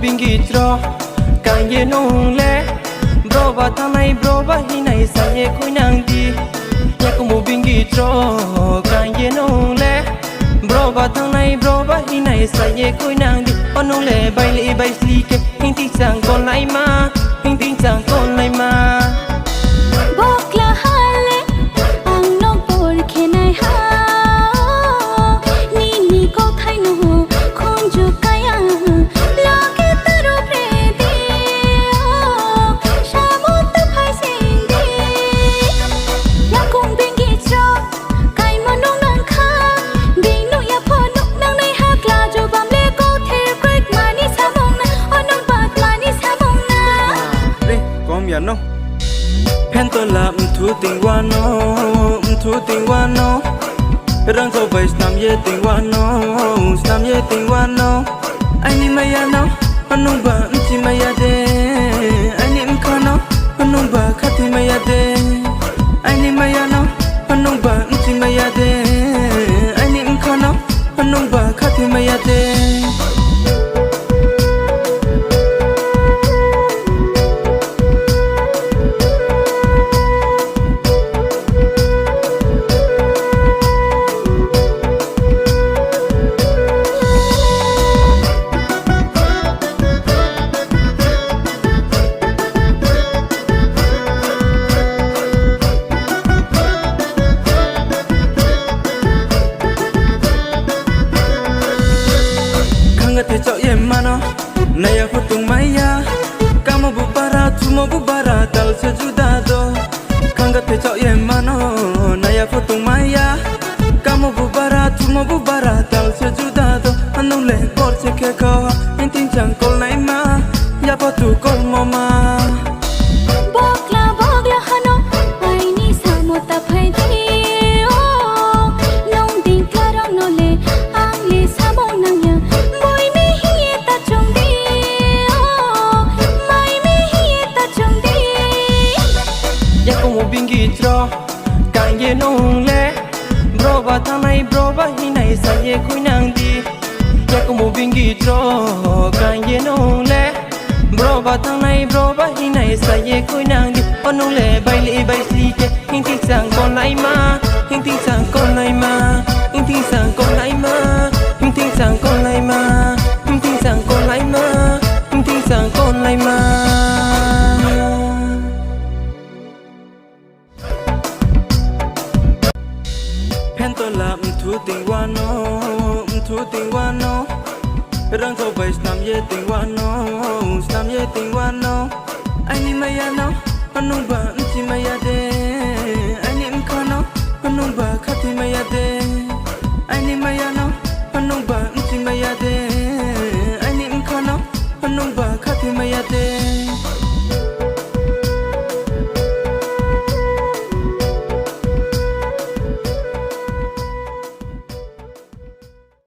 bingi tro kan ye nong le bro ba thanai bro ba hi nai sa ye khoi nang di ya ko mo bingi tro kan ye nong le bro ba thanai bro ba hi nai sa ye khoi nang di onong le bai li bai sli ke hin ti sang kon lai ma hin ti sang kon lai ma bokla hale ang no por khenai ha ni ni ko thai no khon ju kaya lage taru pre di shamot phai sing di ya kong bengi cho kai monong nang kha ding no ya pho nok nang nai ha kla jo bam le ko the break mani samong na onong pat mani samong na re kom ya no pen to la thu ting wa no thu ting wa no rang so bai snam ye ting wa no snam ye ting wa no ai ni ma ya no anong ba chi ma ya de ai ni mkha no anong ba khati ma ya de ai ni ma ya no anong ba chi ma ya de ai ni mkha no anong ba khati ma ya de te cho ye mano na ya futung maya kamo bubara tumo bubara tal se judado kanga te cho ye mano na ya futung maya kamo bubara tumo bubara tal se judado anong le por se ke ko intin chang kol nai ma ya pa tu kol mama bokla hano ai ni samota phai di nong ding karong no le ang le samong nang ya bingi tro kan ye nong le bro ba thanai bro ba hi nai sa ye khoi nang di ya ko mo bingi tro kan ye nong le bro ba thanai bro ba hi nai sa ye khoi nang di onong le bai li bai sli ke hin ti sang kon lai ma hin ti sang kon lai ma hin ti sang kon lai ma hin ti sang kon lai ma hin ti sang kon lai ma hin ti sang kon lai ma thu ting wa no rang so bai snam ye ting wa no snam ye ting wa no ai ni ma ya no anong ba chi ma ya de ai ni mkha no anong ba khati ma ya de ai ni ma ya no anong ba chi ma ya de ai ni mkha no anong ba khati ma ya de